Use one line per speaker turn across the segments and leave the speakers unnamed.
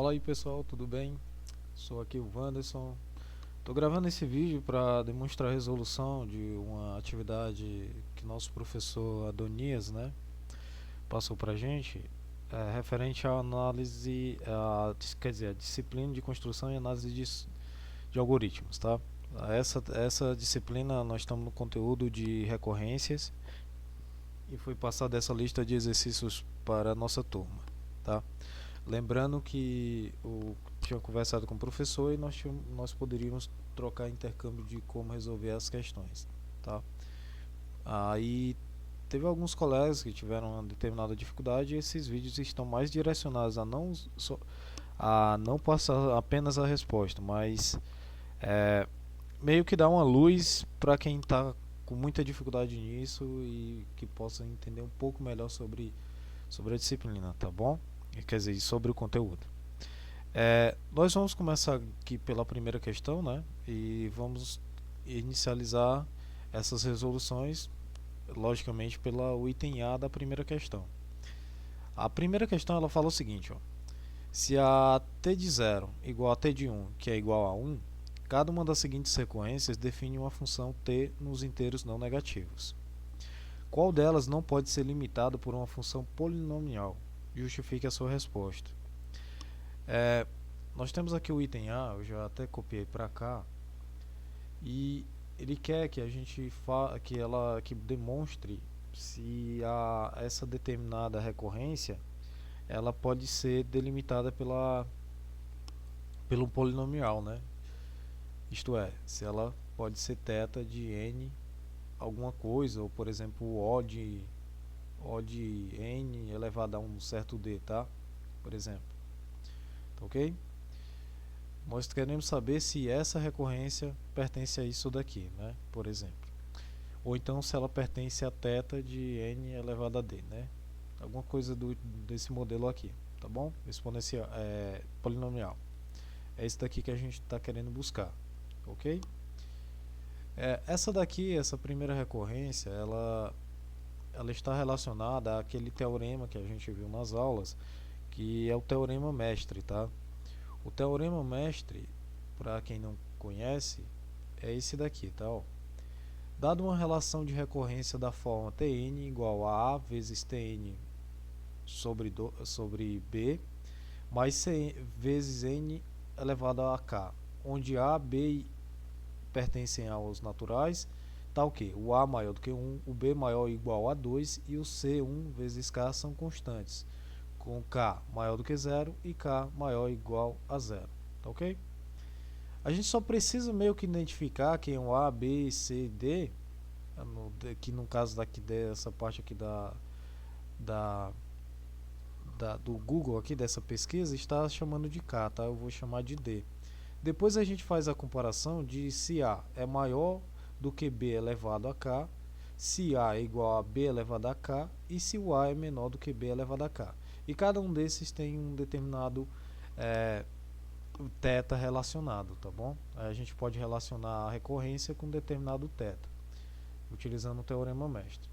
Fala aí pessoal, tudo bem? Sou aqui o Wanderson. Estou gravando esse vídeo para demonstrar a resolução de uma atividade que nosso professor Adonias, passou para a gente, referente à análise, quer dizer, a disciplina de construção e análise de algoritmos, tá? Essa disciplina nós estamos no conteúdo de recorrências e foi passada essa lista de exercícios para a nossa turma, tá? Lembrando que tinha conversado com o professor e nós poderíamos trocar intercâmbio de como resolver as questões, tá? Aí teve alguns colegas que tiveram uma determinada dificuldade e esses vídeos estão mais direcionados a não passar apenas a resposta, mas é, meio que dar uma luz para quem está com muita dificuldade nisso e que possa entender um pouco melhor sobre a disciplina, tá bom? Quer dizer, sobre o conteúdo. Nós vamos começar aqui pela primeira questão, né? E vamos inicializar essas resoluções, logicamente, pelo item A da primeira questão. A primeira questão ela fala o seguinte, ó: se a t de 0 igual a t de 1, que é igual a 1, cada uma das seguintes sequências define uma função t nos inteiros não negativos. Qual delas não pode ser limitada por uma função polinomial? Justifique a sua resposta. Nós temos aqui o item A, eu já até copiei para cá, e ele quer que a gente que demonstre se essa determinada recorrência ela pode ser delimitada pelo polinomial, né? Isto é, se ela pode ser θ de n alguma coisa, ou por exemplo O de n elevado a um certo d, tá? Por exemplo, tá ok? Nós queremos saber se essa recorrência pertence a isso daqui, né? Por exemplo. Ou então se ela pertence a θ de n elevado a d, né? Alguma coisa desse modelo aqui, tá bom? Exponencial, polinomial. É esse daqui que a gente está querendo buscar, ok? Essa primeira recorrência, ela está relacionada àquele teorema que a gente viu nas aulas, que é o teorema mestre, tá? O teorema mestre, para quem não conhece, é esse daqui, tá? Ó. Dado uma relação de recorrência da forma Tn igual a vezes Tn sobre B, mais C vezes N elevado a K, onde A, B pertencem aos naturais, tá o que? O A maior do que 1, o B maior ou igual a 2 e o C, 1 vezes K, são constantes, com K maior do que 0 e K maior ou igual a 0, tá ok? A gente só precisa meio que identificar quem é o A, B, C, D, que no caso daqui dessa parte aqui da, do Google aqui dessa pesquisa está chamando de K, tá? Eu vou chamar de D. Depois a gente faz a comparação de se A é maior do que B elevado a K, se A é igual a B elevado a K e se o A é menor do que B elevado a K. E cada um desses tem um determinado θ relacionado, tá bom? Aí a gente pode relacionar a recorrência com um determinado θ, utilizando o teorema mestre.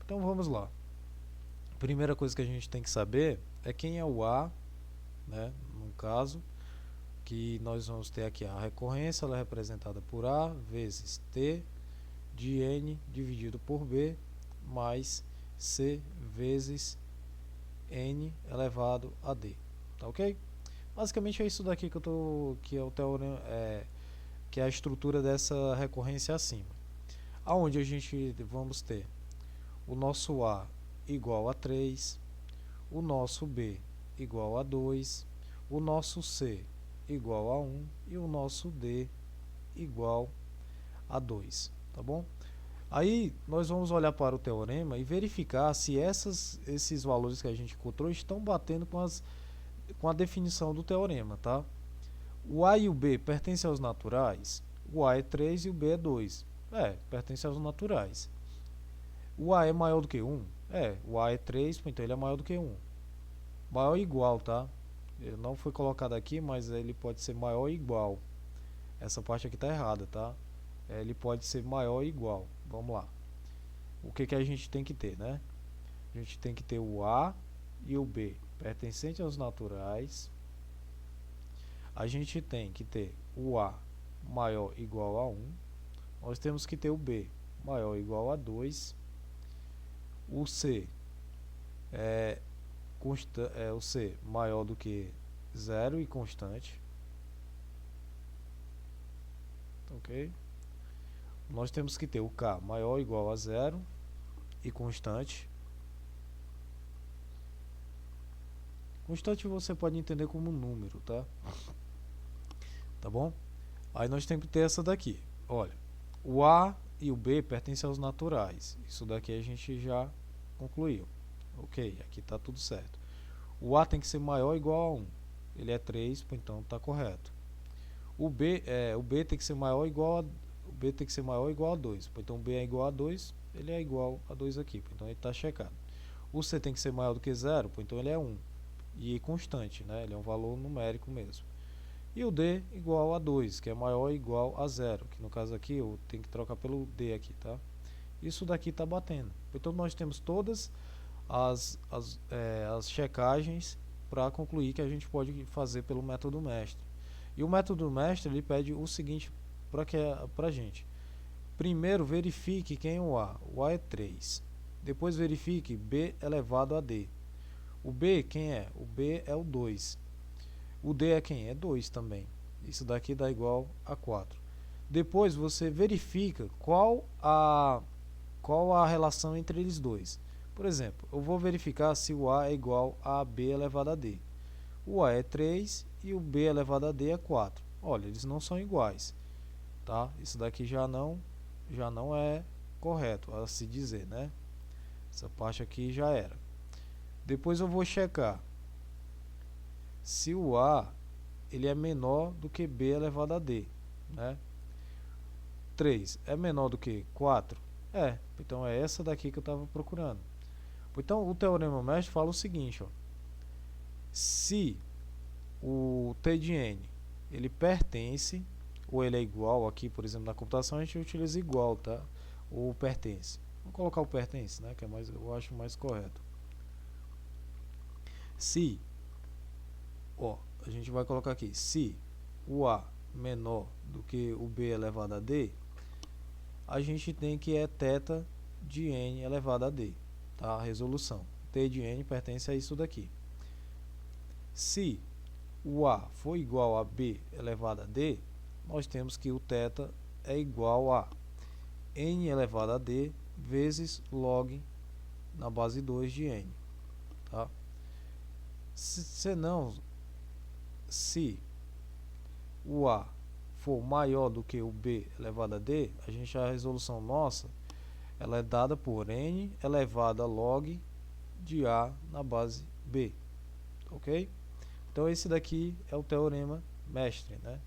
Então vamos lá. A primeira coisa que a gente tem que saber é quem é o A, né? No caso, que nós vamos ter aqui a recorrência, ela é representada por A vezes T de N dividido por B mais C vezes N elevado a D, tá ok? Basicamente é isso daqui que é o teorema, que é a estrutura dessa recorrência acima. Aonde a gente vamos ter o nosso A igual a 3, o nosso B igual a 2, o nosso C igual a 1 e o nosso D igual a 2, tá bom? Aí nós vamos olhar para o teorema e verificar se esses valores que a gente encontrou estão batendo com a definição do teorema, tá? O A e o B pertencem aos naturais? O A é 3 e o B é 2. Pertence aos naturais. O A é maior do que 1? O A é 3, então ele é maior do que 1. Maior ou igual, tá? Ele não foi colocado aqui, mas ele pode ser maior ou igual. Essa parte aqui está errada, tá? Ele pode ser maior ou igual. Vamos lá. O que a gente tem que ter, né? A gente tem que ter o A e o B pertencentes aos naturais. a gente tem que ter o A maior ou igual a 1, nós temos que ter o B maior ou igual a 2, o C o C maior do que 0 e constante, ok? Nós temos que ter o K maior ou igual a 0 e constante. Constante você pode entender como número, tá? Tá bom? Aí nós temos que ter essa daqui. Olha, o A e o B pertencem aos naturais. Isso daqui a gente já concluiu. Ok, aqui está tudo certo. O A tem que ser maior ou igual a 1. Ele é 3, então está correto. O B tem que ser maior ou igual a 2. Então o B é igual a 2, ele é igual a 2 aqui. Então ele está checado. O C tem que ser maior do que 0, então ele é 1. E constante, né? Ele é um valor numérico mesmo. E o D igual a 2, que é maior ou igual a 0, que no caso aqui eu tenho que trocar pelo D aqui, tá? Isso daqui está batendo. Então nós temos todas as checagens para concluir que a gente pode fazer pelo método mestre. E o método mestre ele pede o seguinte para a gente. Primeiro verifique quem é o A. O A é 3. Depois verifique B elevado a D. O B quem é? O B é o 2. O D é quem? É 2 também. Isso daqui dá igual a 4. Depois você verifica qual a relação entre eles dois. Por exemplo, eu vou verificar se o A é igual a B elevado a D. O A é 3 e o B elevado a D é 4. Olha, eles não são iguais. Tá? Isso daqui já não é correto a se dizer, né? Essa parte aqui já era. Depois eu vou checar se o A ele é menor do que B elevado a D, né? 3 é menor do que 4? Então é essa daqui que eu estava procurando. Então o teorema mestre fala o seguinte, ó. Se o T de N ele pertence, ou ele é igual, aqui por exemplo na computação a gente utiliza igual, tá? Ou pertence. Vamos colocar o pertence, né? Que é mais, eu acho mais correto. Se, a gente vai colocar aqui, se o A menor do que o B elevado a D, a gente tem que é θ de N elevado a D, tá? A resolução. T de N pertence a isso daqui. Se o A for igual a B elevado a D, nós temos que o θ é igual a N elevado a D vezes log na base 2 de N, tá? Se o A for maior do que o B elevado a D, a resolução nossa ela é dada por N elevado a log de A na base B, ok? Então esse daqui é o teorema mestre, né?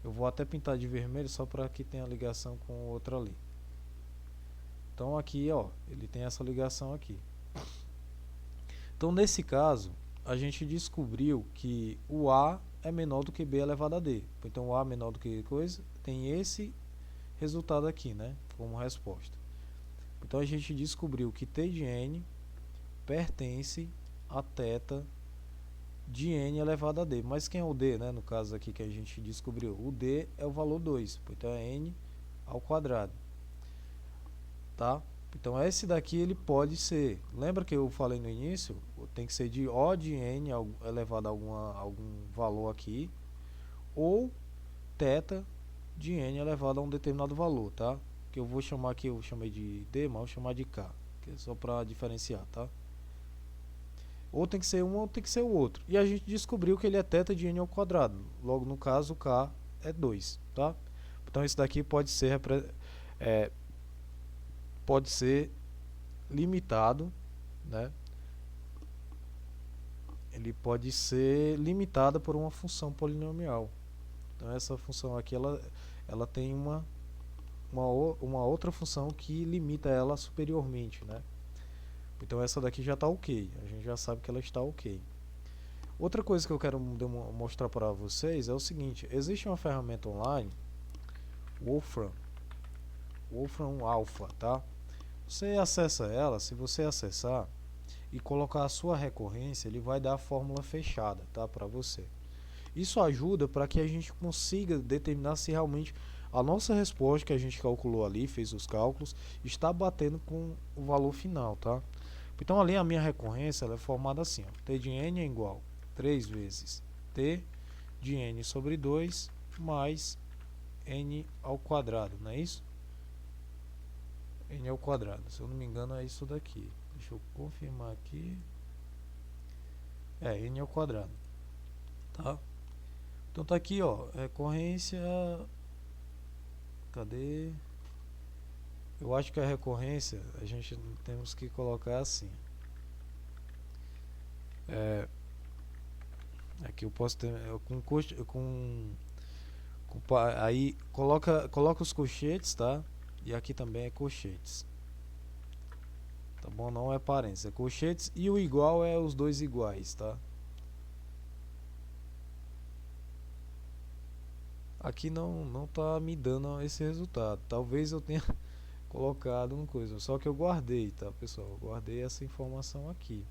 Eu vou até pintar de vermelho só para que tenha ligação com outra ali. Então aqui, ele tem essa ligação aqui. Então nesse caso, a gente descobriu que o A é menor do que B elevado a D. Então o A menor do que coisa tem esse resultado aqui, né, como resposta. Então a gente descobriu que T de N pertence a θ de N elevado a D. Mas quem é o D, né, no caso aqui que a gente descobriu? O D é o valor 2, então é N ao quadrado. Tá? Então esse daqui ele pode ser, lembra que eu falei no início, tem que ser de O de N elevado a algum valor aqui, ou θ de N elevado a um determinado valor, tá? Que eu vou chamar aqui, eu chamei de D, mas eu vou chamar de K, que é só para diferenciar, tá? Ou tem que ser um ou tem que ser o outro. E a gente descobriu que ele é θ de N ao quadrado, logo no caso o K é 2, tá? Então esse daqui pode ser limitado, né? Ele pode ser limitada por uma função polinomial. Então essa função aqui ela tem uma outra função que limita ela superiormente, né? Então essa daqui já está ok, a gente já sabe que ela está ok. Outra coisa que eu quero mostrar para vocês é o seguinte: existe uma ferramenta online, Wolfram Alpha, tá? Você acessa ela, se você acessar e colocar a sua recorrência, ele vai dar a fórmula fechada, tá, para você. Isso ajuda para que a gente consiga determinar se realmente a nossa resposta que a gente calculou ali, fez os cálculos, está batendo com o valor final, tá? Então ali a minha recorrência ela é formada assim, ó, t de n é igual a 3 vezes t de n sobre 2 mais n ao quadrado, não é isso? N ao quadrado, se eu não me engano é isso daqui. Deixa eu confirmar aqui. É, n ao quadrado, tá? Então tá aqui, ó, recorrência... Cadê? Eu acho que a recorrência a gente temos que colocar assim. Aqui eu posso ter aí coloca os colchetes, tá? E aqui também é colchetes. Tá bom? Não é parênteses, é colchetes e o igual é os dois iguais, tá? Aqui não tá me dando esse resultado. Talvez eu tenha colocado uma coisa, só que eu guardei, tá, pessoal? Eu guardei essa informação aqui.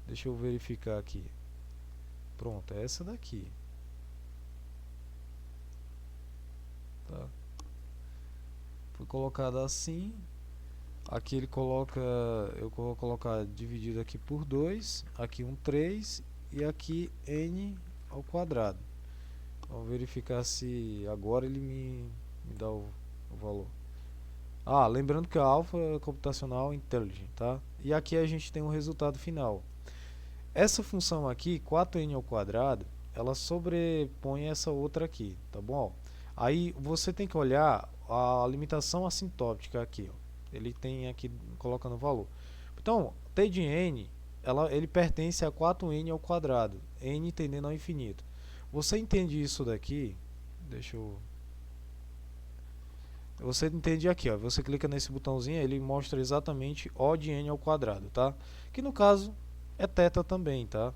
Deixa eu verificar aqui. Pronto, é essa daqui. Tá? Foi colocada assim. Aqui ele coloca, eu vou colocar dividido aqui por 2, aqui um 3 e aqui n ao quadrado. Vamos verificar se agora ele me dá o valor. Ah, lembrando que a alfa é computacional intelligent, tá? E aqui a gente tem um resultado final. Essa função aqui, 4n ao quadrado, ela sobrepõe essa outra aqui, tá bom? Aí você tem que olhar a limitação assintótica aqui, ó. Ele tem aqui, coloca no valor. Então, t de n, ele pertence a 4n ao quadrado, n tendendo ao infinito. Você entende isso daqui? Deixa eu... Você entende aqui, ó. Você clica nesse botãozinho, ele mostra exatamente O de n ao quadrado, tá? Que no caso é θ também, tá?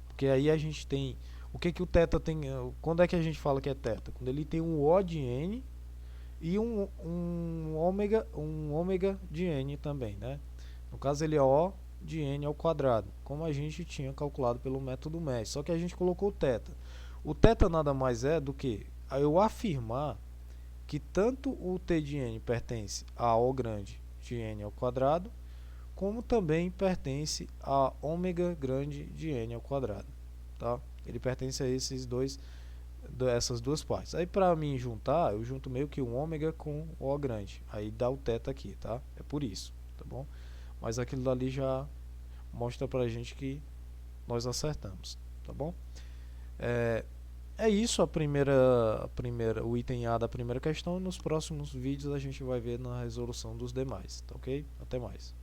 Porque aí a gente tem... O que que o θ tem... Quando é que a gente fala que é θ? Quando ele tem um O de n e um ômega de n também, né? No caso ele é O de n ao quadrado, como a gente tinha calculado pelo método MESH, só que a gente colocou o θ. O θ nada mais é do que eu afirmar que tanto o t de n pertence a O grande de n ao quadrado, como também pertence a ômega grande de n ao quadrado, tá? Ele pertence a essas duas partes. Aí para mim juntar, eu junto meio que um ômega com O grande, aí dá o θ aqui, tá? É por isso, tá bom? Mas aquilo dali já mostra pra gente que nós acertamos, tá bom? É isso o item A da primeira questão, e nos próximos vídeos a gente vai ver na resolução dos demais, tá ok? Até mais.